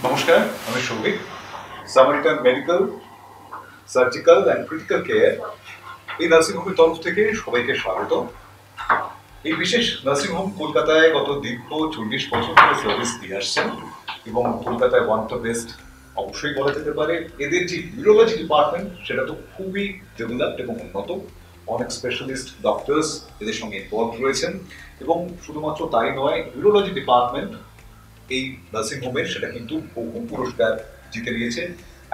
নমস্কার, আমি Souvik. Samaritan medical, surgical and critical care এই নার্সিংহোমের তরফ থেকে সবাইকে স্বাগত। এই বিশেষ নার্সিংহোম কলকাতায় গত দীর্ঘ 40 বছর ধরে সার্ভিস দিয়ে আসছেন এবং কলকাতায় ওয়ান অফ দ্য বেস্ট অবশ্যই বলা যেতে পারে। এদের যে ইউরোলজি ডিপার্টমেন্ট সেটা তো খুবই ডেভেলপড এবং উন্নত। অনেক স্পেশালিস্ট ডক্টরস এদের সঙ্গে ইনভলভ রয়েছেন এবং শুধুমাত্র তাই নয়, ইউরোলজি ডিপার্টমেন্ট এই নার্সিংহোমের সেটা কিন্তু বহু পুরস্কার জিতে নিয়েছে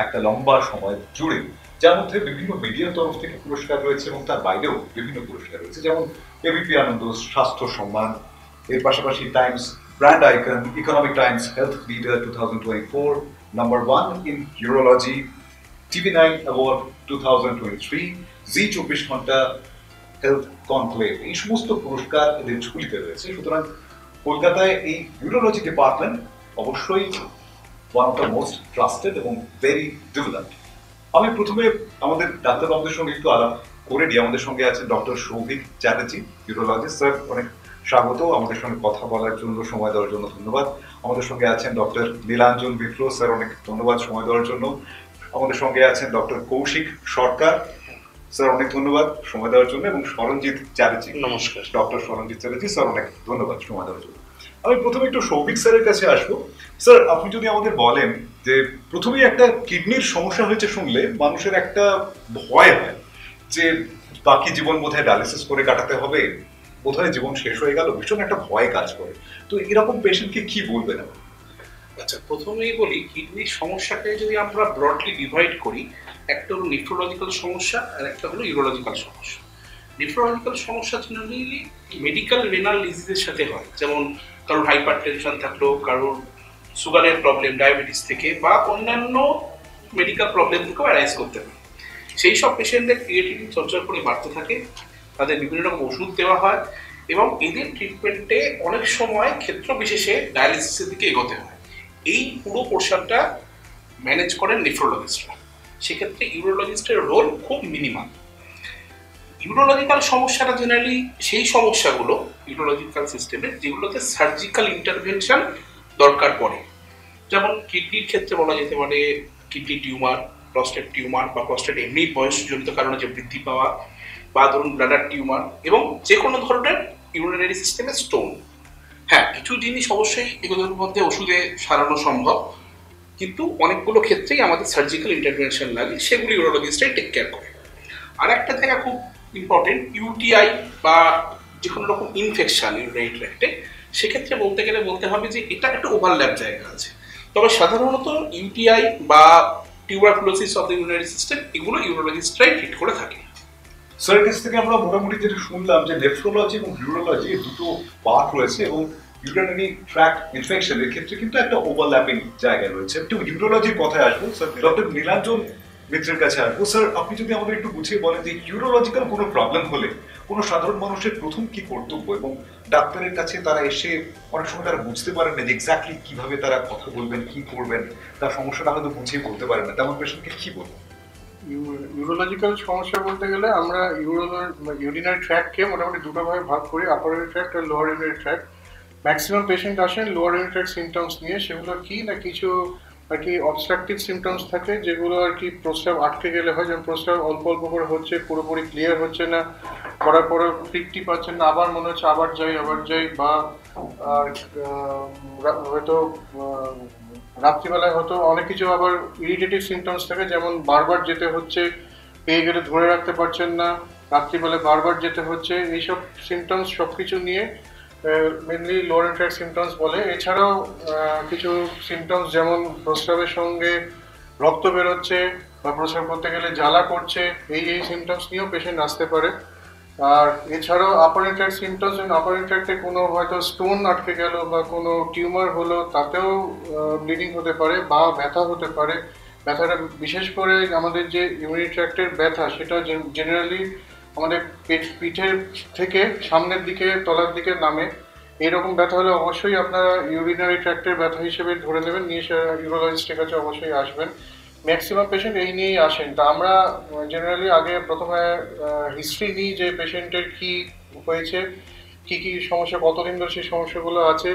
একটা লম্বা সময় জুড়ে, যার মধ্যে বিভিন্ন মিডিয়ার তরফ থেকে পুরস্কার রয়েছে এবং তার বাইরেও বিভিন্ন পুরস্কার রয়েছে, যেমন এবিপি আনন্দ স্বাস্থ্য সম্মান, এর পাশাপাশি Times brand icon, Economic Times health leader 2024, number 1 in urology, TV nine award 2023, Zee 24 ঘন্টা হেলথ কনক্লেভ, এই সমস্ত পুরস্কার এদের ঝুলিতে রয়েছে। সুতরাং কলকাতায় এই ইউরোলজি ডিপার্টমেন্ট অবশ্যই one of the most trusted এবং ভেরি ডেভেলপড। আমি প্রথমে আমাদের ডাক্তারবাবুদের সঙ্গে একটু আলাপ করে নিই। আমাদের সঙ্গে আছেন doctor Souvik Chatterjee, urologist. Sir অনেক স্বাগত, আমাদের সঙ্গে কথা বলার জন্য, সময় দেওয়ার জন্য ধন্যবাদ। আমাদের সঙ্গে আছেন ডক্টর নীলাঞ্জন বিপ্র, স্যার অনেক ধন্যবাদ সময় দেওয়ার জন্য। আমাদের সঙ্গে আছেন ডক্টর কৌশিক সরকার, স্যার অনেক ধন্যবাদ সময় দেওয়ার জন্য। এবং সরঞ্জিত চ্যাটার্জি, নমস্কার। ডক্টর সরঞ্জিত চ্যাটার্জি, স্যার অনেক ধন্যবাদ সময় দেওয়ার জন্য। আমি প্রথমে একটু সৌভিক স্যারের কাছে আসবো। স্যার আপনি যদি আমাদের বলেন যে প্রথমেই একটা কিডনির সমস্যা হয়েছে শুনলে মানুষের একটা ভয় হয় যে বাকি জীবন বোধহয় ডায়ালিসিস করে কাটাতে হবে, বোধহয় জীবন শেষ হয়ে গেল, ভীষণ একটা ভয় কাজ করে। তো এরকম পেশেন্টকে কি বলবেন? আচ্ছা, প্রথমেই বলি কিডনির সমস্যাকে যদি আমরা ব্রডলি ডিভাইড করি, একটা হলো নেফ্রোলজিক্যাল সমস্যা আর একটা হলো ইউরোলজিক্যাল সমস্যা। নেফ্রোলজিক্যাল সমস্যা জেনারেলি মেডিকেল রেনাল ডিজিজের সাথে হয়, যেমন কারোর হাইপার টেনশন থাকলো, কারোর সুগারের প্রবলেম, ডায়াবেটিস থেকে বা অন্যান্য মেডিকেল প্রবলেম থেকেও অ্যারাইজ করতে পারে। সেই সব পেশেন্টদের ক্রিয়েটিনিন চর্চার করে বাড়তে থাকে, তাদের বিভিন্ন রকম ওষুধ দেওয়া হয় এবং এদের ট্রিটমেন্টে অনেক সময় ক্ষেত্র বিশেষে ডায়ালিসিসের দিকে এগোতে হয়। এই পুরো পোর্শনটা ম্যানেজ করেন নেফ্রোলজিস্টরা। সেক্ষেত্রে ইউরোলজিস্টের রোল খুব মিনিমাম। ইউরোলজিক্যাল সমস্যাটা জেনারেলি সেই সমস্যাগুলো ইউরোলজিক্যাল সিস্টেমে যেগুলোতে সার্জিক্যাল ইন্টারভেনশন দরকার পড়ে, যেমন কিডনির ক্ষেত্রে বলা যেতে পারে কিডনি টিউমার, প্রস্টেট টিউমার বা প্রস্টেট এমনি বয়সজনিত কারণে যে বৃদ্ধি পাওয়া, বা ধরুন ব্লাডার টিউমার, এবং যে কোনো ধরনের ইউরিনারি সিস্টেমে স্টোন। হ্যাঁ, কিছু জিনিস অবশ্যই এগুলোর মধ্যে ওষুধে সারানো সম্ভব, কিন্তু অনেকগুলো ক্ষেত্রেই আমাদের সার্জিক্যাল ইন্টারভেনশন লাগে, সেগুলো ইউরোলজিস্টরাই টেক কেয়ার করে। আর একটা জায়গা খুব ইম্পর্টেন্ট, ইউটিআই বা যে কোনো রকম ইনফেকশন ইউরিনারি ট্র্যাক্টে, সেক্ষেত্রে বলতে গেলে বলতে হবে যে এটা একটা ওভারল্যাপ জায়গা আছে। তবে সাধারণত ইউটিআই বা tuberculosis of the urinary system এগুলো ইউরোলজিস্টরাই ট্রিট করে থাকে। স্যারের কাছ থেকে আমরা মোটামুটি যেটা শুনলাম যে নেফ্রোলজি এবং ইউরোলজি দুটো পার্ট রয়েছে এবং ইউরিনারি ট্র্যাক্ট ইনফেকশনের ক্ষেত্রে কিন্তু একটা ওভারল্যাপিং জায়গা রয়েছে। একটু ইউরোলজির কথায় আসবো, স্যার ডক্টর নীলাঞ্জন মিত্রের কাছে আসবো। স্যার আপনি যদি আমাদের একটু বুঝিয়ে বলেন যে ইউরোলজিক্যাল কোনো প্রবলেম হলে কোনো সাধারণ মানুষের প্রথম কি কর্তব্য, এবং ডাক্তারের কাছে তারা এসে অনেক সময় তারা বুঝতে পারেন না যে এক্স্যাক্টলি কিভাবে তারা কথা বলবেন, কি করবেন, তার সমস্যাটা হয়তো বুঝিয়ে বলতে পারেন না, তেমন পেশেন্টকে কি বলবেন? ইউরোলজিক্যাল সমস্যা বলতে গেলে আমরা ইউরিনারি ট্র্যাক্টকে মোটামুটি দুটো ভাবে ভাগ করি, আপার ইউরিনারি ট্র্যাক্ট আর lower urinary tract. Maximum patient আসেন লোয়ার ইউরিনারি ট্র্যাক্ট সিমটমস নিয়ে। সেগুলো কি না, কিছু আর কি অবস্ট্রাকটিভ সিমটমস থাকে যেগুলো আর কি প্রস্রাব আটকে গেলে হয়, যেমন প্রস্রাব অল্প অল্প করে হচ্ছে, পুরোপুরি ক্লিয়ার হচ্ছে না, করার পরে তৃপ্তি পাচ্ছেন না, আবার মনে হচ্ছে আবার যাই, বা হয়তো রাত্রিবেলায় হয়তো অনেক কিছু আবার ইরিটেটিভ সিমটমস থাকে, যেমন বারবার যেতে হচ্ছে, পেয়ে গেলে ধরে রাখতে পারছেন না, রাত্রিবেলায় বারবার যেতে হচ্ছে। এইসব সিমটমস সব কিছু নিয়ে মেনলি লোয়ার ইন্ট্রাক্ট সিমটমস বলে। এছাড়াও কিছু সিমটমস যেমন প্রস্রাবের সঙ্গে রক্ত বেরোচ্ছে বা প্রস্রাব করতে গেলে জ্বালা করছে, এই সিমটমস নিয়েও পেশেন্ট আসতে পারে। আর এছাড়াও আপার ইন্ট্রাক্ট সিমটমস, আপার ইন্ট্রাক্টে কোনো হয়তো স্টোন আটকে গেল বা কোনো টিউমার হলো, তাতেও ব্লিডিং হতে পারে বা ব্যথা হতে পারে। ব্যথাটা বিশেষ করে আমাদের যে ইউরিনারি ট্র্যাক্টের ব্যথা, সেটা জেনারেলি আমাদের পিঠের থেকে সামনের দিকে তলার দিকে নামে। এইরকম ব্যথা হলে অবশ্যই আপনারা ইউরিনারি ট্র্যাক্টের ব্যথা হিসেবে ধরে নেবেন, নিয়ে ইউরোলজিস্টের কাছে অবশ্যই আসবেন। ম্যাক্সিমাম পেশেন্ট এই নিয়েই আসেন। তা আমরা জেনারেলি আগে প্রথমে হিস্ট্রি নিই যে পেশেন্টের কি হয়েছে, কি সমস্যা, কতদিন ধরে সেই সমস্যাগুলো আছে,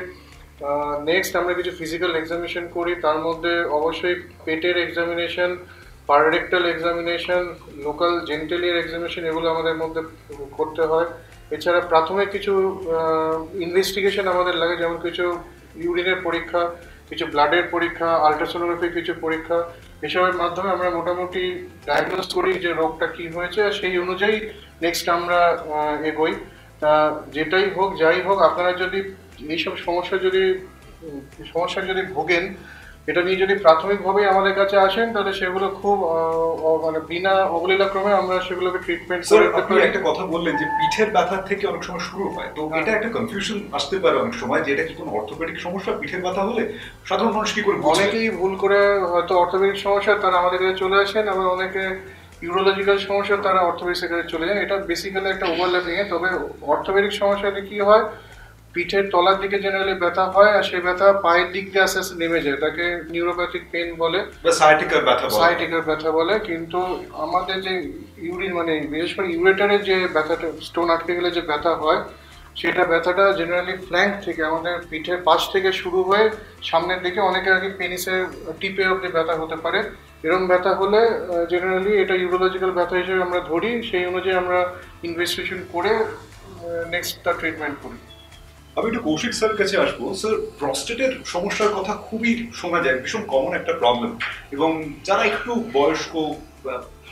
নেক্সট আমরা কিছু ফিজিক্যাল এক্সামিনেশন করি, তার মধ্যে অবশ্যই পেটের এক্সামিনেশন, পাররেক্টাল এক্সামিনেশন, লোকাল জেনিটালিয়ার এক্সামিনেশন, এগুলো আমাদের মধ্যে করতে হয়। এছাড়া প্রাথমিক কিছু ইনভেস্টিগেশন আমাদের লাগে, যেমন কিছু ইউরিনের পরীক্ষা, কিছু ব্লাডের পরীক্ষা, আলট্রাসোনোগ্রাফি কিছু পরীক্ষা, এসবের মাধ্যমে আমরা মোটামুটি ডায়াগনোস করি যে রোগটা কী হয়েছে, আর সেই অনুযায়ী নেক্সট আমরা এগোই। যেটাই হোক যাই হোক, আপনারা যদি এইসব সমস্যা যদি ভোগেন, এটা নিয়ে যদি প্রাথমিকভাবেই আমাদের কাছে আসেন, তাহলে সেগুলো খুব মানে বিনা অবলীলাক্রমে আমরা সেগুলোকে ট্রিটমেন্ট স্যার, করতে আপনি পারি। একটা কথা বললেন যে পিঠের ব্যথা থেকে অনেক সময় শুরু হয়, তো এটা একটা কনফিউশন আসতে পারে অনেক সময় যে এটা কি কোনো অর্থোপেডিক সমস্যা, পিঠের ব্যথা হলে সাধারণ মানুষ কি করে বুঝবে? অনেকেই ভুল করে হয়তো অর্থোপেডিক সমস্যা তারা আমাদের কাছে চলে আসেন, আবার অনেকে ইউরোলজিক্যাল সমস্যা তারা অর্থোপেডিক্সের কাছে চলে যান। এটা বেসিক্যালি একটা ওভারল্যাপিং। তবে অর্থোপেডিক সমস্যাতে কি হয়, পিঠের তলার দিকে জেনারেলি ব্যথা হয়, আর সেই ব্যথা পায়ের দিক দিয়ে আস্তে আস্তে নেমে যায়, তাকে নিউরোপ্যাথিক পেন বলে, বা সায়াটিকার ব্যথা বলে। সায়াটিকার ব্যথা বলে। কিন্তু আমাদের যে ইউরিন মানে বিশেষ করে ইউরেটারের যে ব্যথাটা, স্টোন আটকে গেলে যে ব্যথা হয়, সেটা ব্যথাটা জেনারেলি ফ্ল্যাঙ্ক থেকে, আমাদের পিঠের পাশ থেকে শুরু হয়ে সামনের দিকে, অনেকের আগে পেনিসের টিপে অব্দি ব্যথা হতে পারে। এরকম ব্যথা হলে জেনারেলি এটা ইউরোলজিক্যাল ব্যথা হিসেবে আমরা ধরি, সেই অনুযায়ী আমরা ইনভেস্টিগেশন করে নেক্সট তার ট্রিটমেন্ট করি। আমি একটু কৌশিক স্যারের কাছে আসবো। স্যার, প্রস্টেটের সমস্যার কথা খুবই শোনা যায়, ভীষণ কমন একটা প্রবলেম, এবং যারা একটু বয়স্ক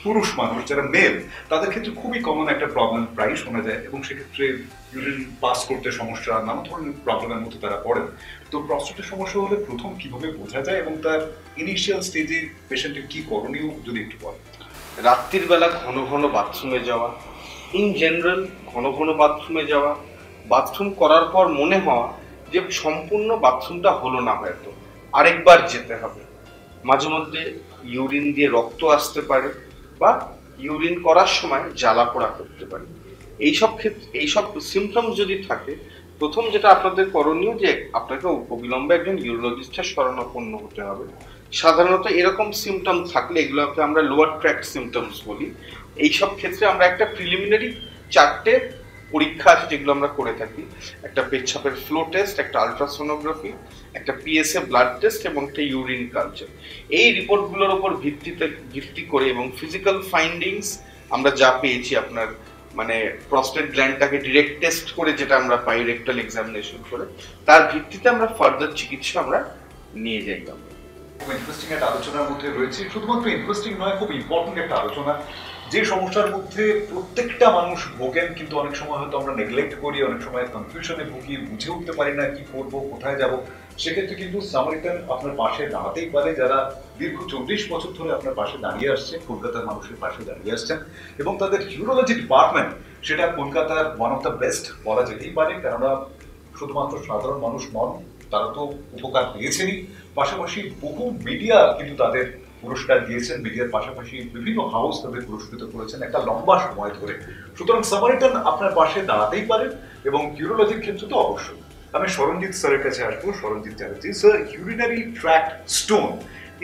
পুরুষ মানুষ, যারা মেল, তাদের ক্ষেত্রে খুবই কমন একটা প্রবলেম প্রায় শোনা যায়, এবং সেক্ষেত্রে ইউরিন পাস করতে সমস্যা, নানা ধরনের প্রবলেমের মধ্যে তারা পড়েন। তো প্রস্টেটের সমস্যা হলে প্রথম কিভাবে বোঝা যায়, এবং তার ইনিশিয়াল স্টেজে পেশেন্টের কি করণীয় যদি একটু বলেন। রাত্রির বেলা ঘন ঘন বাথরুমে যাওয়া, ইন জেনারেল ঘন ঘন বাথরুমে যাওয়া, বাথরুম করার পর মনে হওয়া যে সম্পূর্ণ বাথরুমটা হলো না, হয়তো আরেকবার যেতে হবে। মাঝে মধ্যে ইউরিন দিয়ে রক্ত আসতে পারে, বা ইউরিন করার সময় জ্বালা পোড়া করতে পারে। এইসব সিমটমস যদি থাকে, প্রথম যেটা আপনাদের করণীয় যে আপনাকে অবিলম্বে একজন ইউরোলজিস্টের শরণাপন্ন হতে হবে। সাধারণত এরকম সিমটম থাকলে, এগুলোকে আমরা লোয়ার ট্র্যাক্ট সিমটমস বলি, এইসব ক্ষেত্রে আমরা একটা প্রিলিমিনারি 4টে পরীক্ষা আছে যেগুলো আমরা করে থাকি। একটা পেচ্ছাপের ফ্লো টেস্ট, একটা আলট্রাসোনোগ্রাফি, একটা পিএসএ ব্লাড টেস্ট এবং একটা ইউরিন কালচার। এই রিপোর্টগুলোর উপর ভিত্তি করে এবং ফিজিক্যাল ফাইন্ডিংস আমরা যা পেয়েছি, আপনার মানে প্রস্টেট গ্ল্যান্ডটাকে ডিরেক্ট টেস্ট করে যেটা আমরা পাই রেক্টাল এক্সামিনেশন করে, তার ভিত্তিতে আমরা ফার্দার চিকিৎসা আমরা নিয়ে যাই। খুব ইন্টারেস্টিং একটা আলোচনার মধ্যে রয়েছে, শুধুমাত্র ইন্টারেস্টিং নয়, খুব ইম্পর্টেন্ট একটা আলোচনা, যে সমস্যার মধ্যে প্রত্যেকটা মানুষ ভোগেন, কিন্তু অনেক সময় হয়তো আমরা নেগলেক্ট করি, অনেক সময় কনফিউশনে ভুগি, বুঝে উঠতে পারি না কি করবো, কোথায় যাব। সেক্ষেত্রে কিন্তু সামারিটান আপনার পাশে দাঁড়াতেই পারে, যারা দীর্ঘ 40 বছর ধরে আপনার পাশে দাঁড়িয়ে আসছে, কলকাতার মানুষের পাশে দাঁড়িয়ে আসছেন, এবং তাদের ইউরোলজি ডিপার্টমেন্ট সেটা কলকাতার ওয়ান অফ দ্য বেস্ট বলা যেতেই পারে, কেননা শুধুমাত্র সাধারণ মানুষ নন, তারা তো উপকার পেয়েছেনই, পাশাপাশি বহু মিডিয়া কিন্তু তাদের পুরস্কার দিয়েছেন, মিডিয়ার পাশাপাশি বিভিন্ন হাউস তাদের পুরস্কৃত করেছেন একটা লম্বা সময় ধরে। সুতরাং সামারিটান আপনার পাশে দাঁড়াতেই পারেন, এবং ইউরোলজির ক্ষেত্রে তো অবশ্যই। আমি সরঞ্জিৎ স্যারের কাছে আসবো। Saranjit Chatterjee sir, urinary tract stone,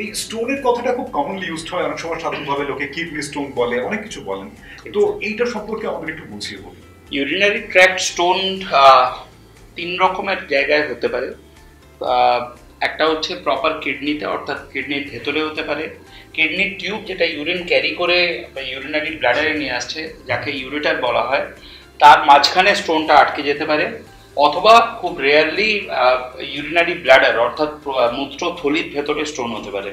এই স্টোনের কথাটা খুব কমনলি ইউজড হয়, অনেক সময় সাধারণভাবে লোকে কিডনি স্টোন বলে, অনেক কিছু বলেন, তো এইটা সম্পর্কে আমাদের একটু বুঝিয়ে বলুন। ইউরিনারি ট্র্যাক্ট স্টোন 3 রকমের জায়গায় হতে পারে। একটা হচ্ছে প্রপার কিডনিতে, অর্থাৎ কিডনির ভেতরে হতে পারে। কিডনির টিউব যেটা ইউরিন ক্যারি করে ইউরিনারি ব্লাডারে নিয়ে আসছে, যাকে ইউরেটার বলা হয়, তার মাঝখানে স্টোনটা আটকে যেতে পারে। অথবা খুব রেয়ারলি ইউরিনারি ব্লাডার অর্থাৎ মূত্রথলির ভেতরে স্টোন হতে পারে।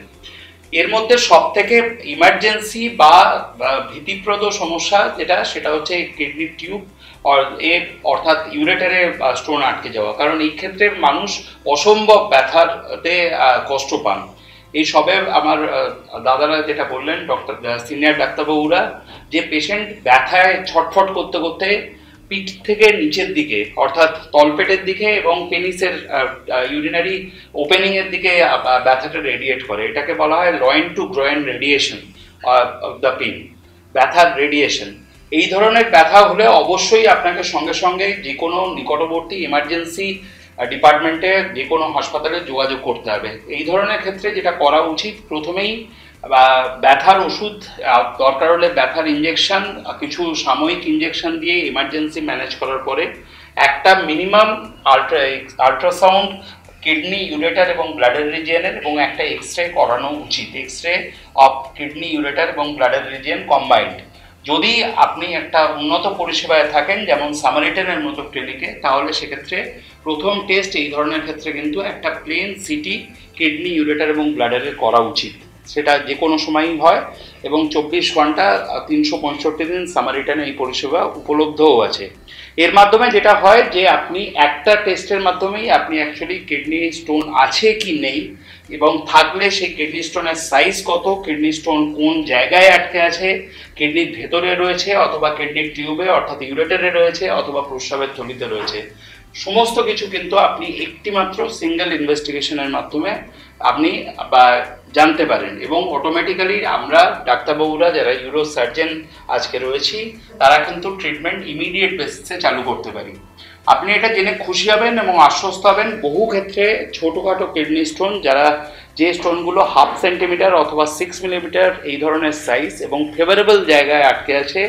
এর মধ্যে সব থেকে ইমার্জেন্সি বা ভীতিপ্রদ সমস্যা সেটা হচ্ছে কিডনির টিউব অর্থাৎ ইউরেটারে স্টোন আটকে যাওয়া, কারণ এই ক্ষেত্রে মানুষ অসম্ভব ব্যথাতে কষ্ট পান। এই সবে আমার দাদারা যেটা বললেন, সিনিয়র ডাক্তারবাবুরা, যে পেশেন্ট ব্যথায় ছটফট করতে করতে পিঠ থেকে নিচের দিকে অর্থাৎ তলপেটের দিকে এবং পেনিসের ইউরিনারি ওপেনিং এর দিকে ব্যথাটা রেডিয়েট করে, এটাকে বলা হয় loin to groin radiation of the pain, ব্যথার রেডিয়েশন। এই ধরনের ব্যথা হলে অবশ্যই আপনাকে সঙ্গে সঙ্গে যে কোনো নিকটবর্তী ইমার্জেন্সি ডিপার্টমেন্টে, যে কোনো হাসপাতালে যোগাযোগ করতে হবে। এই ধরনের ক্ষেত্রে যেটা করা উচিত, প্রথমেই ব্যথার ওষুধ, দরকার হলে ব্যথার ইঞ্জেকশন, কিছু সাময়িক ইঞ্জেকশন দিয়ে ইমার্জেন্সি ম্যানেজ করার পরে একটা মিনিমাম আল্ট্রাসাউন্ড কিডনি, ইউরেটার এবং ব্লাডার রিজিয়নের, এবং একটা এক্সরে করানো উচিত, এক্সরে অফ কিডনি, ইউরেটার এবং ব্লাডার রিজিয়ন কম্বাইন্ড। যদি আপনি একটা উন্নত পরিষেবায় থাকেন যেমন সামারিটানের মতো ক্লিনিকে, তাহলে সেক্ষেত্রে প্রথম টেস্ট এই ধরনের ক্ষেত্রে কিন্তু একটা প্লেন সিটি কিডনি, ইউরেটার এবং ব্লাডারের করা উচিত। সেটা যে কোনো সময়ই হয় এবং 24 ঘন্টা 365 দিন সামারিটানে এই পরিষেবা উপলব্ধও আছে। এর মাধ্যমে যেটা হয় যে আপনি একটা টেস্টের মাধ্যমেই আপনি অ্যাকচুয়ালি কিডনি স্টোন আছে কি নেই, এবং থাকলে সেই কিডনি স্টোনের সাইজ কত, কিডনি স্টোন কোন জায়গায় আটকে আছে, কিডনির ভেতরে রয়েছে অথবা কিডনির টিউবে অর্থাৎ ইউরেটারে রয়েছে অথবা প্রস্রাবের থলিতে রয়েছে, সমস্ত কিছু কিন্তু আপনি একটি মাত্র সিঙ্গেল ইনভেস্টিগেশনের মাধ্যমে আপনি জানতে পারেন। এবং অটোমেটিক্যালি আমরা ডাক্তারবাবুরা যারা ইউরো সার্জন আজকে রয়েছি, তারা কিন্তু ট্রিটমেন্ট ইমিডিয়েট বেসিসে চালু করতে পারি। আপনি এটা জেনে খুশি হবেন এবং আশ্বস্ত হবেন, বহু ক্ষেত্রে ছোটোখাটো কিডনি স্টোন, যে স্টোনগুলো 1/2 সেন্টিমিটার অথবা 6 মিলিমিটার এই ধরনের সাইজ এবং ফেভারেবল জায়গায় আটকে আছে,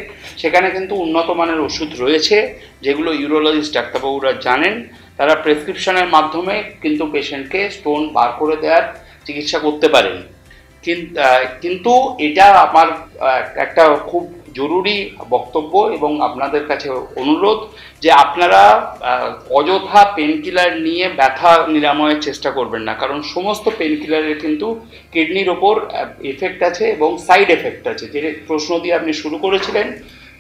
সেখানে কিন্তু উন্নত মানের ওষুধ রয়েছে যেগুলো ইউরোলজিস্ট ডাক্তারবাবুরা জানেন। তারা প্রেসক্রিপশনের মাধ্যমে কিন্তু পেশেন্টকে স্টোন বার করে দেওয়ার চিকিৎসা করতে পারেন। কিন্তু এটা আমার একটা খুব জরুরি বক্তব্য এবং আপনাদের কাছে অনুরোধ যে আপনারা অযথা পেনকিলার নিয়ে ব্যথা নিরাময়ের চেষ্টা করবেন না, কারণ সমস্ত পেনকিলারের কিন্তু কিডনির ওপর এফেক্ট আছে এবং সাইড এফেক্ট আছে। যে প্রশ্ন দিয়ে আপনি শুরু করেছিলেন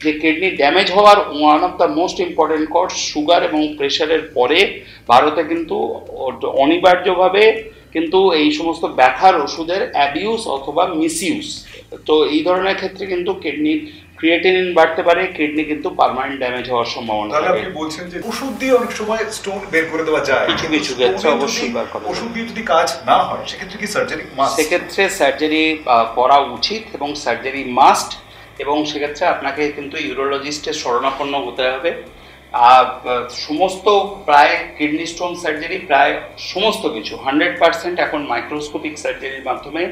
যে কিডনি ড্যামেজ হওয়ার one of the most important cause sugar এবং প্রেশারের পরে ভারতে কিন্তু অনিবার্যভাবে কিন্তু এই সমস্ত ব্যথার ওষুধের অ্যাবিউজ অথবা মিসইউজ। তো এই ধরনের ক্ষেত্রে কিন্তু কিডনি ক্রিয়েটিনিন বাড়তে পারে, কিডনি কিন্তু পার্মানেন্ট ড্যামেজ হওয়ার সম্ভাবনা থাকে। আপনি বলছেন যে ওষুধ দিয়ে অনেক সময় স্টোন বের করে দেওয়া যায়, কিছু কিছু ক্ষেত্রে অবশ্যই বার করা যায়। ওষুধ দিয়ে যদি কাজ না হয় সেক্ষেত্রে কি সার্জারি মাস্ট? সেক্ষেত্রে সার্জারি করা উচিত এবং সার্জারি মাস্ট, এবং সেক্ষেত্রে আপনাকে কিন্তু ইউরোলজিস্টের শরণাপন্ন হতে হবে। সমস্ত প্রায় কিডনি স্টোন সার্জারি প্রায় সমস্ত কিছু 100% এখন মাইক্রোস্কোপিক সার্জারির মাধ্যমে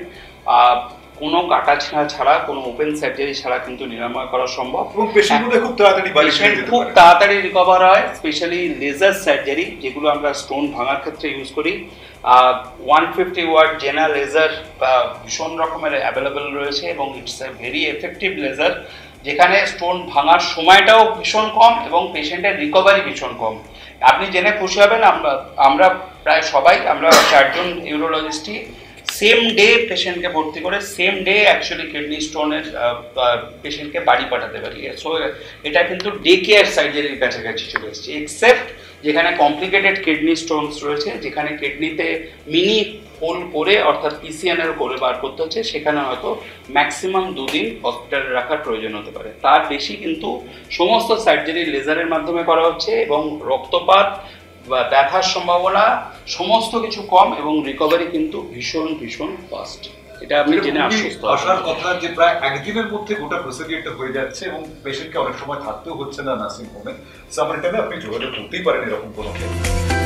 কোনো কাটাছেঁড়া ছাড়া, কোনো ওপেন সার্জারি ছাড়া কিন্তু নিরাময় করা সম্ভব এবং পেশেন্টগুলো খুব তাড়াতাড়ি বাড়ি ফিরে যেতে খুব পারে। তাড়াতাড়ি রিকভার হয়। স্পেশালি লেজার সার্জারি যেগুলো আমরা স্টোন ভাঙার ক্ষেত্রে ইউজ করি, 150 ওয়াট জেনা লেজার ভীষণ রকমের অ্যাভেলেবেল রয়েছে এবং it's a very effective laser, যেখানে স্টোন ভাঙার সময়টাও ভীষণ কম এবং পেশেন্টের রিকভারি ভীষণ কম। আপনি জেনে খুশি হবেন, আমরা প্রায় সবাই, আমরা 4 জন ইউরোলজিস্টই সেম ডে পেশেন্টকে ভর্তি করে সেম ডে অ্যাকচুয়ালি কিডনি স্টোনের পেশেন্টকে বাড়ি পাঠাতে পারি। সো এটা কিন্তু ডে কেয়ার সার্জারির কাছাকাছি চলে এসেছে, এক্সেপ্ট যেখানে কমপ্লিকেটেড কিডনি স্টোনস রয়েছে, যেখানে কিডনিতে মিনি হোল করে অর্থাৎ পিসিএনের করে বার করতে হচ্ছে, সেখানে হয়তো ম্যাক্সিমাম 2 দিন হসপিটালে রাখার প্রয়োজন হতে পারে। তার বেশি কিন্তু সমস্ত সার্জারি লেজারের মাধ্যমে করা হচ্ছে এবং রক্তপাত বা ব্যথার সম্ভাবনা সমস্ত কিছু কম এবং রিকভারি কিন্তু ভীষণ ভীষণ ফাস্ট। এটা আপনি জেনে আশ্বস্ত আসার কথা যে প্রায় একদিনের মধ্যে গোটা প্রসিডিউরটা হয়ে যাচ্ছে এবং পেশেন্টকে অনেক সময় থাকতেও হচ্ছে না নার্সিং হোমে। সামারিটানে আপনি যোগাযোগ করতেই পারেন এরকম কোনো ক্ষেত্রে।